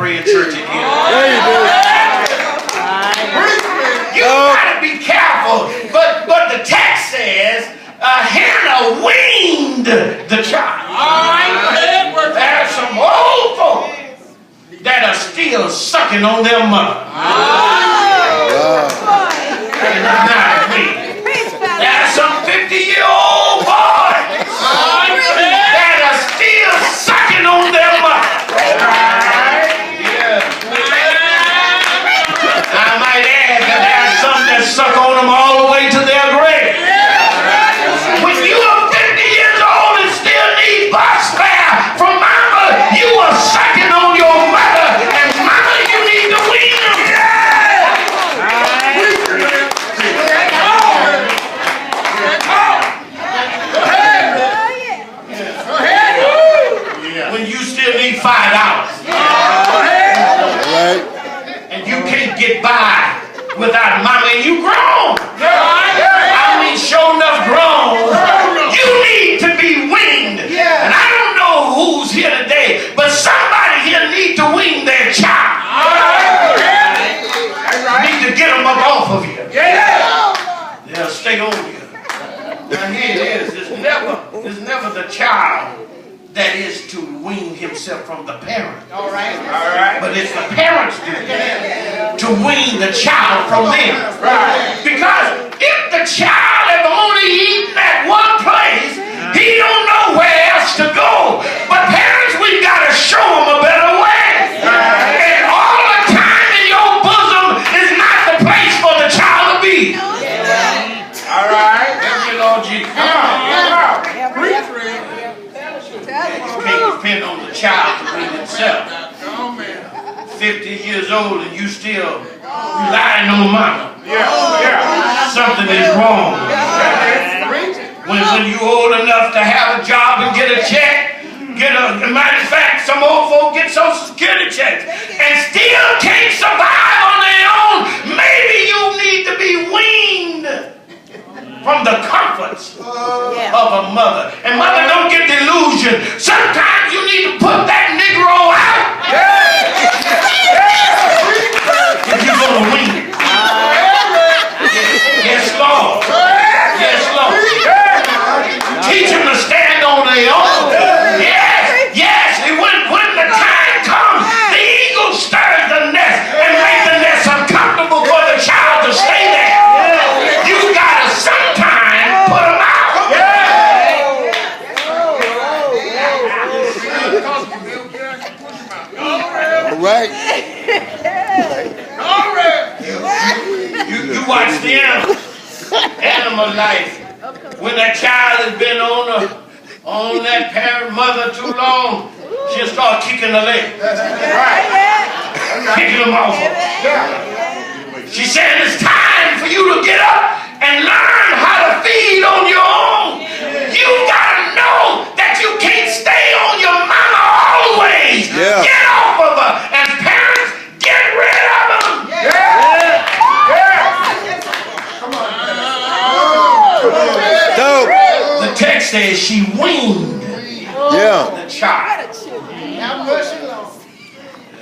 pray in church again. There you go. You gotta be careful. But the text says, Hannah weaned the child. There's some old folk that are still sucking on their mother. Not me. There's some 50-year-old boys that are still sucking on their mother. Yeah. I might add that there's some that suck on them all the way to their grave. When you are 50 years old and still need bus fare from mama, you are sucking on your mother, and mama, you need to wean them. When you still need $5, and you can't get by without mama, and you grown. I mean, sure enough grown. You need to be weaned. And I don't know who's here today, but somebody here need to wean their child. Need to get them up off of you. They'll stay on you. Now here it is. It's never the child that is to wean himself from the parent. All right. But it's the parents to wean the child from them. Because if the child has only eaten at one place, he don't know where else to go. But parents, we've got to show him a better way. And all the time in your bosom is not the place for the child to be. All right. Thank you, Lord Jesus. Come on. You can't depend on the child to wean himself. 50 years old and you still relying on mama. Something is wrong. When you old enough to have a job and get a check, matter of fact, some old folk get Social Security checks and still can't survive on their own. Maybe you need to be weaned from the comforts of a mother. And mother, don't get delusion. Sometimes you need to put that Negro out. If you're going to wean. Yes, Lord. Yes, Lord. Teach them to stand on their own. Yes. And when the time comes, the eagle stirs the nest and makes the nest uncomfortable for the child to stay there. You gotta sometime put them out. All right. You watch the animal life. When that child has been on that parent mother too long, she'll start kicking the leg. Kicking them off. She said it's time for you to get up and learn how to feed on your own. You gotta know that you can't stay on your mama always. Get off of her. And parents, get rid of them. Come on. The text says she weaned the child.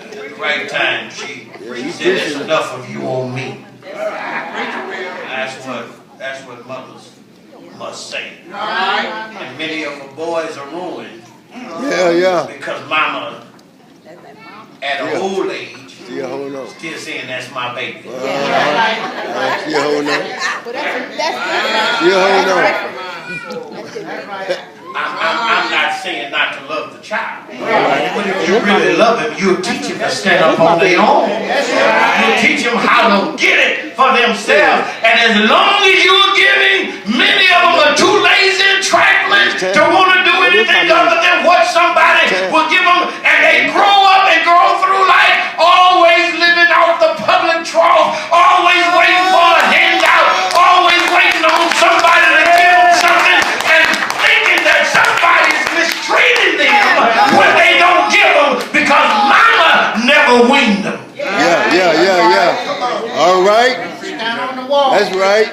At the right time, she said, "There's enough of you on me." That's what mothers must say. And many of the boys are ruined. Because mama, at an old age, still saying that's my baby. Still holding on. I'm not saying not to love the child. But if you really love him, you'll teach him to stand up on their own. You'll teach them how to get it for themselves. And as long as you're giving, many of them are too lazy and trifling to want to do anything other than what somebody will give them. And they grow up and go through life always living off the public trough, always waiting for a handout, always waiting on somebody to give them something, and thinking that somebody's mistreating them when they don't give them because mama never weaned them. All right. That's right.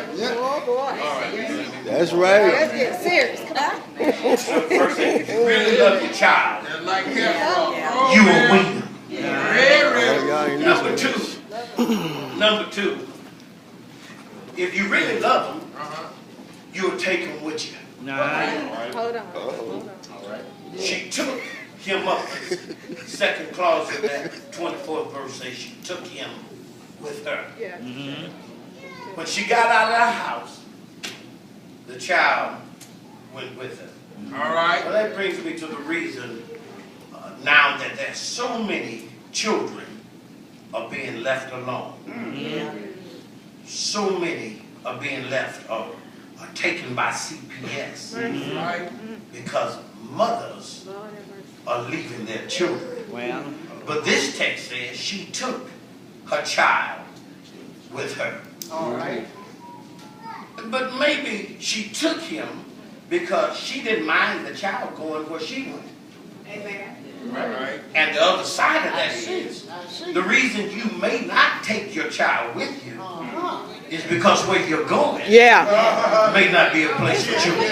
That's right. Let's get serious. Come on. First thing, if you really love your child, you will wean them. Y'all ain't listening. Number two, if you really love them, you'll take them with you. Hold on. She took him up. Second clause of that 24th verse says she took him with her. Yeah. When she got out of the house, the child went with her. All right. Well, that brings me to the reason now that there's so many children are being left alone. So many are being left or are taken by CPS because mothers are leaving their children. Well, But this text says she took her child with her. All right. But maybe she took him because she didn't mind the child going where she went. Amen. Right. And the other side of that is, the reason you may not take your child with you is because where you're going yeah. may not be a place for children.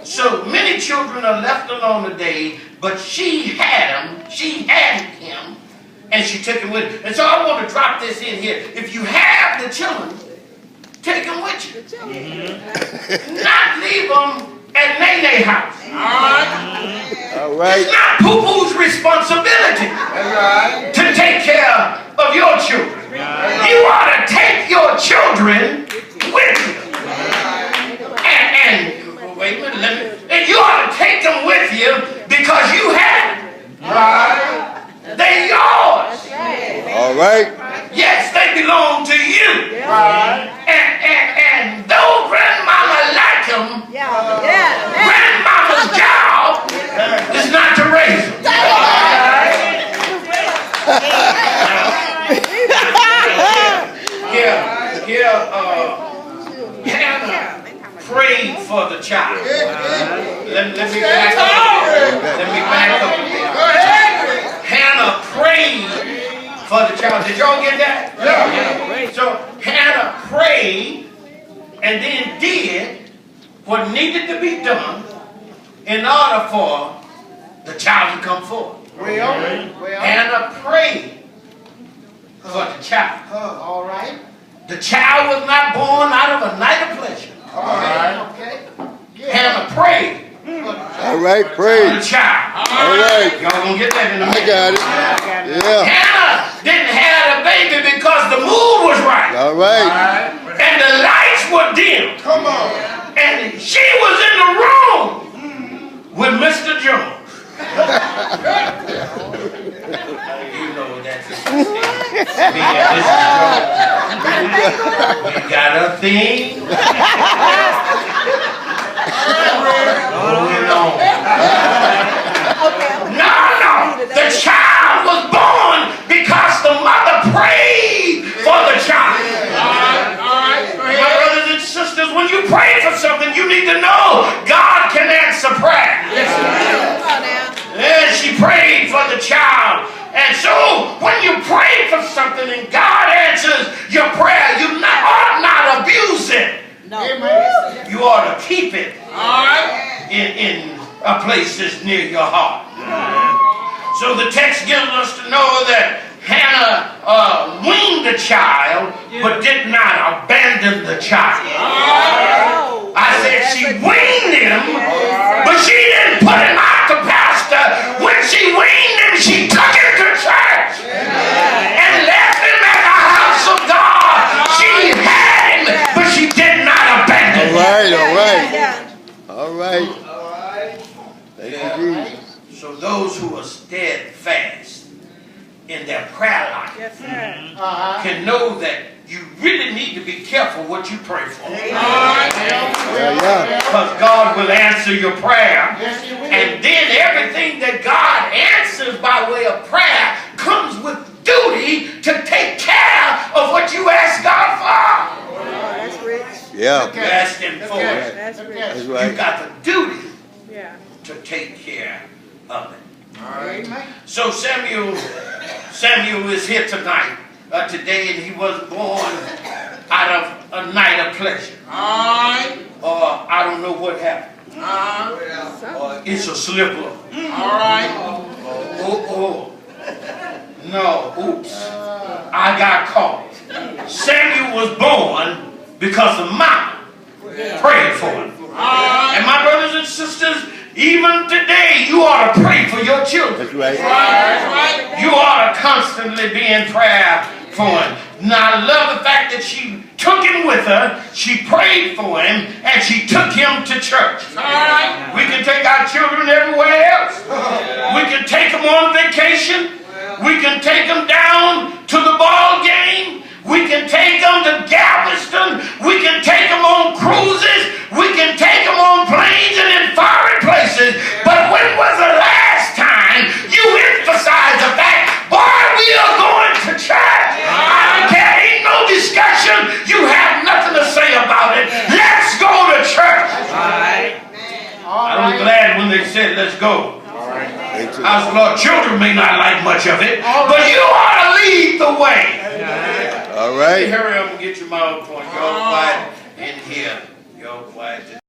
So many children are left alone today, but she had him, and she took him with her. And so I want to drop this in here. If you have the children, take them with you. Not leave them at Nene house. All right. It's not Poo-Poo's responsibility to take care of your children. You ought to take your children with you. And wait a minute, and you ought to take them with you because you have them. They're yours. All right. Yes, they belong to you. And though grandmama like them, grandmama's job is not to raise them. Hannah prayed for the child. Let me back up a bit. Hannah prayed for the child. Did y'all get that? Yeah. So Hannah prayed and then did what needed to be done in order for the child to come forth. Hannah prayed for the child. All right. The child was not born out of a night of pleasure. All right. Okay. Hannah prayed All right. for Praise. the child. All right. Y'all gonna get that in a I minute. got it. Yeah. Hannah didn't have a baby because the mood was right. All right. And the lights were dim. Come on. And she was in the room with Mr. Jones. You know what that's me and Mr. Jones. We got a thing. Going on. No. The child was born because the mother prayed for the child. My brothers and sisters, when you pray for something, you need to know God can answer prayer. And she prayed for the child. And so, when you pray for something and God answers your prayer, you ought not abuse it. No. You ought to keep it in a place that's near your heart. So the text gives us to know that Hannah weaned the child, but did not abandon the child. I said she weaned him, but she didn't put him out to pasture. When she weaned him, she took him to church and left him at the house of God. She had him, but she did not abandon him. All right. Thank you, Jesus. So those who are steadfast in their prayer life can know that you really need to be careful what you pray for. Because God will answer your prayer. And then everything that God answers by way of prayer comes with duty to take care of what you ask God for. That's rich. Yeah. You ask Him for it. That's rich. That's You right. got the duty Yeah. to take care of it. Amen. So Samuel is here tonight, today, and he was born out of a night of pleasure. Or I don't know what happened. Or it's a slip up. All right. Oh. No, oops. I got caught. Samuel was born because the mama prayed for him. And my brothers and sisters, even today, you ought to pray for your children. That's right. You ought to constantly be in prayer for him. Now, I love the fact that she took him with her, she prayed for him, and she took him to church. We can take our children everywhere else. We can take them on vacation. We can take them down to the ball game. We can take them to Galveston. We can take them on cruises. We can take them on planes and in foreign places. But when was the last time you emphasized the fact, boy, we are going to church? I don't care. Ain't no discussion. You have nothing to say about it. Let's go to church. I was glad when they said, let's go. I said, Lord, children may not like much of it, but you ought to lead the way. All right. Hurry up and get your mouth point. Y'all quiet in here. Y'all quiet.